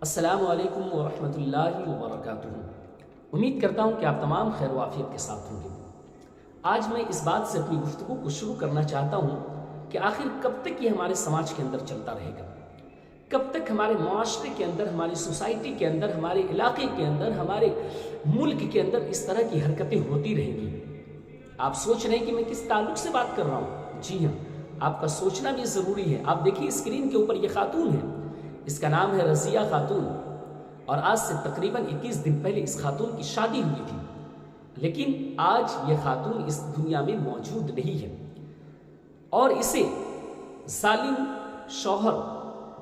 السلام علیکم ورحمۃ اللہ وبرکاتہ۔ امید کرتا ہوں کہ آپ تمام خیر و عافیت کے ساتھ ہوں گے۔ آج میں اس بات سے اپنی گفتگو کو شروع کرنا چاہتا ہوں کہ آخر کب تک یہ ہمارے سماج کے اندر چلتا رہے گا، کب تک ہمارے معاشرے کے اندر، ہماری سوسائٹی کے اندر، ہمارے علاقے کے اندر، ہمارے ملک کے اندر اس طرح کی حرکتیں ہوتی رہیں گی۔ آپ سوچ رہے ہیں کہ میں کس تعلق سے بات کر رہا ہوں؟ جی ہاں، آپ کا سوچنا بھی ضروری ہے۔ آپ دیکھیے اسکرین کے اوپر یہ خاتون ہے، اس کا نام ہے رضیہ خاتون، اور آج سے تقریباً 21 دن پہلے اس خاتون کی شادی ہوئی تھی، لیکن آج یہ خاتون اس دنیا میں موجود نہیں ہے، اور اسے ظالم شوہر،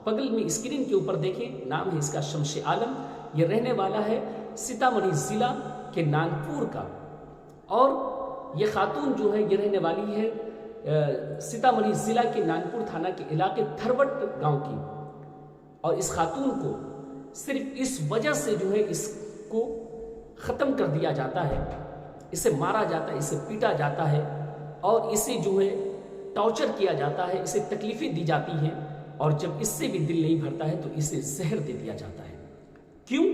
بغل میں اسکرین کے اوپر دیکھیں، نام ہے اس کا شمس عالم، یہ رہنے والا ہے سیتامڑھی ضلع کے نانپور کا، اور یہ خاتون جو ہے یہ رہنے والی ہے سیتامڑھی ضلع کے نانپور تھانہ کے علاقے تھروٹ گاؤں کی، اور اس خاتون کو صرف اس وجہ سے جو ہے اس کو ختم کر دیا جاتا ہے، اسے مارا جاتا ہے، اسے پیٹا جاتا ہے، اور اسے جو ہے ٹارچر کیا جاتا ہے، اسے تکلیفیں دی جاتی ہیں، اور جب اس سے بھی دل نہیں بھرتا ہے تو اسے زہر دے دیا جاتا ہے۔ کیوں؟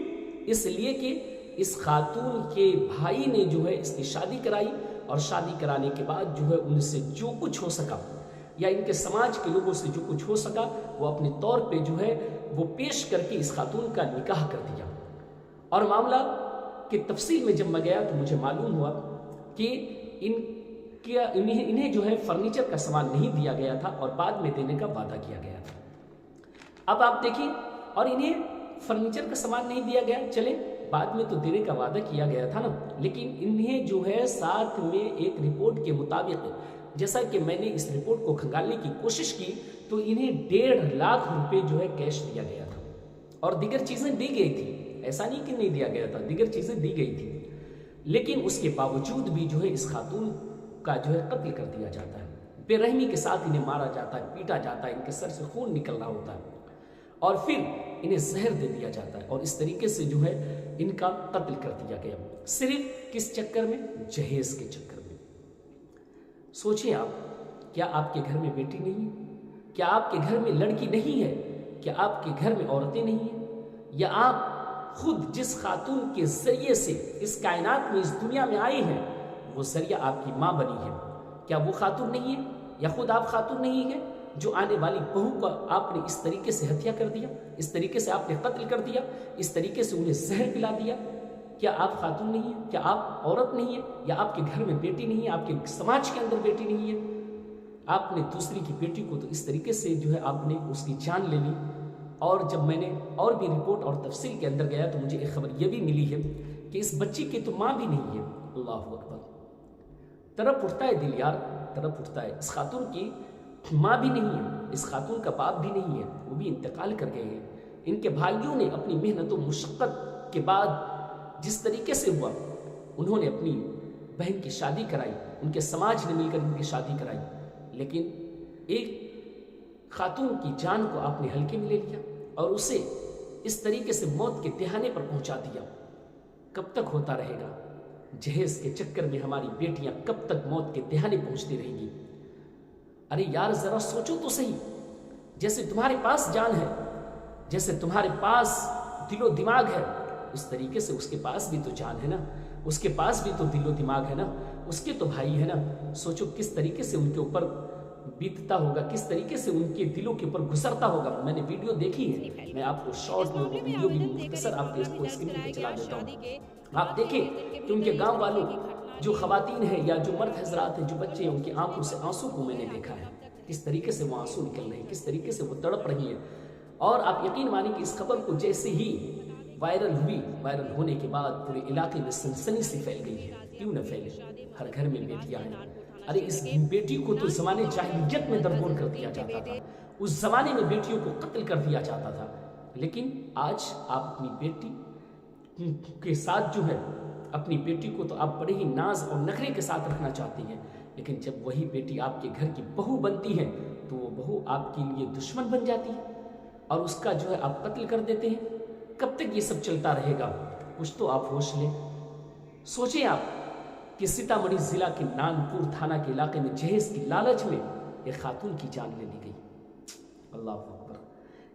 اس لیے کہ اس خاتون کے بھائی نے جو ہے اس کی شادی کرائی، اور شادی کرانے کے بعد جو ہے ان سے جو کچھ ہو سکا، یا ان کے سماج کے لوگوں سے جو کچھ ہو سکا، وہ اپنے طور پہ جو ہے وہ پیش کر کے اس خاتون کا نکاح کر دیا۔ اور معاملہ کی تفصیل میں جب میں گیا تو مجھے معلوم ہوا کہ انہیں جو ہے فرنیچر کا سامان نہیں دیا گیا تھا، اور بعد میں دینے کا وعدہ کیا گیا تھا۔ اب آپ دیکھیں، اور انہیں فرنیچر کا سامان نہیں دیا گیا، چلے بعد میں تو دینے کا وعدہ کیا گیا تھا نا، لیکن انہیں جو ہے ساتھ میں ایک رپورٹ کے مطابق، جیسا کہ میں نے اس رپورٹ کو کھنگالنے کی کوشش کی، تو انہیں 1.5 لاکھ روپے جو ہے کیش دیا گیا تھا، اور دیگر چیزیں دی گئی تھی، ایسا نہیں کہ نہیں دیا گیا تھا، دیگر چیزیں دی گئی تھی، لیکن اس کے باوجود بھی جو ہے اس خاتون کا جو ہے قتل کر دیا جاتا ہے، بے رحمی کے ساتھ انہیں مارا جاتا ہے، پیٹا جاتا ہے، ان کے سر سے خون نکل رہا ہوتا ہے، اور پھر انہیں زہر دے دیا جاتا ہے، اور اس طریقے سے جو ہے ان کا قتل کر دیا گیا، صرف کس چکر میں؟ جہیز کے چکر میں۔ سوچیں آپ، کیا آپ کے گھر میں بیٹی نہیں ہے؟ کیا آپ کے گھر میں لڑکی نہیں ہے؟ کیا آپ کے گھر میں عورتیں نہیں ہیں؟ یا آپ خود جس خاتون کے ذریعے سے اس کائنات میں، اس دنیا میں آئی ہیں، وہ ذریعہ آپ کی ماں بنی ہے، کیا وہ خاتون نہیں ہے؟ یا خود آپ خاتون نہیں ہے جو آنے والی بہو کو آپ نے اس طریقے سے ہتھیا کر دیا، اس طریقے سے آپ نے قتل کر دیا، اس طریقے سے انہیں زہر پلا دیا؟ کیا آپ خاتون نہیں ہیں؟ کیا آپ عورت نہیں ہیں؟ یا آپ کے گھر میں بیٹی نہیں ہے؟ آپ کے سماج کے اندر بیٹی نہیں ہے؟ آپ نے دوسری کی بیٹی کو تو اس طریقے سے جو ہے آپ نے اس کی جان لے لی۔ اور جب میں نے اور بھی رپورٹ اور تفصیل کے اندر گیا تو مجھے ایک خبر یہ بھی ملی ہے کہ اس بچی کی تو ماں بھی نہیں ہے۔ اللہ اکبر، تڑپ اٹھتا ہے دل یار، تڑپ اٹھتا ہے۔ اس خاتون کی ماں بھی نہیں ہے، اس خاتون کا باپ بھی نہیں ہے، وہ بھی انتقال کر گئے ہیں۔ ان کے بھائیوں نے اپنی محنت و مشقت کے بعد جس طریقے سے ہوا، انہوں نے اپنی بہن کی شادی کرائی، ان کے سماج نے مل کر ان کی شادی کرائی، لیکن ایک خاتون کی جان کو آپ نے ہلکے میں لے لیا، اور اسے اس طریقے سے موت کے دہانے پر پہنچا دیا۔ کب تک ہوتا رہے گا؟ جہیز کے چکر میں ہماری بیٹیاں کب تک موت کے دہانے پہنچتی رہیں گی؟ ارے یار ذرا سوچو تو صحیح، جیسے تمہارے پاس جان ہے، جیسے تمہارے پاس دل و دماغ ہے، اس طریقے سے اس کے پاس بھی تو جان ہے نا، اس کے پاس بھی تو دل و دماغ ہے نا، اس کے تو بھائی ہے نا۔ سوچو کس طریقے سے ان کے اوپر بیتتا ہوگا، کس طریقے سے ان کے دلوں کے اوپر گزرتا ہوگا۔ میں نے ویڈیو دیکھی ہے، میں آپ کو شارٹ میں وہ ویڈیو بھی مختصر آپ کو اسکرین پہ چلا دیتا ہوں۔ آپ دیکھیں کہ ان کے گاؤں والوں، جو خواتین ہیں یا جو مرد حضرات ہیں، جو بچے ہیں، ان کی آنکھوں سے آنسو کو میں نے دیکھا ہے، کس طریقے سے وہ آنسو نکل رہے ہیں، کس طریقے سے وہ تڑپ رہی ہیں۔ اور آپ یقین مانیں کہ اس خبر کو جیسے ہی وائرل ہوئی، وائرل ہونے کے بعد پورے علاقے میں سنسنی سی پھیل گئی ہے۔ کیوں نہ پھیلے؟ ہر گھر میں بیٹیاں ہیں۔ ارے اس بیٹی کو تو زمانے جاہلیت میں درگور کر دیا جاتا تھا، اس زمانے میں بیٹیوں کو قتل کر دیا جاتا تھا، لیکن آج آپ اپنی بیٹی کے ساتھ جو ہے، اپنی بیٹی کو تو آپ بڑے ہی ناز اور نخرے کے ساتھ رکھنا چاہتی ہیں، لیکن جب وہی بیٹی آپ کے گھر کی بہو بنتی ہے تو وہ بہو آپ کے لیے دشمن بن جاتی ہے، اور اس کا جو ہے آپ قتل کر دیتے ہیں۔ کب تک یہ سب چلتا رہے گا؟ کچھ تو آپ ہوش لیں۔ سوچیں آپ کہ سیتامڑھی ضلع کے نانپور تھانہ کے علاقے میں جہیز کی لالچ میں ایک خاتون کی جان لے لی گئی۔ اللہ اکبر،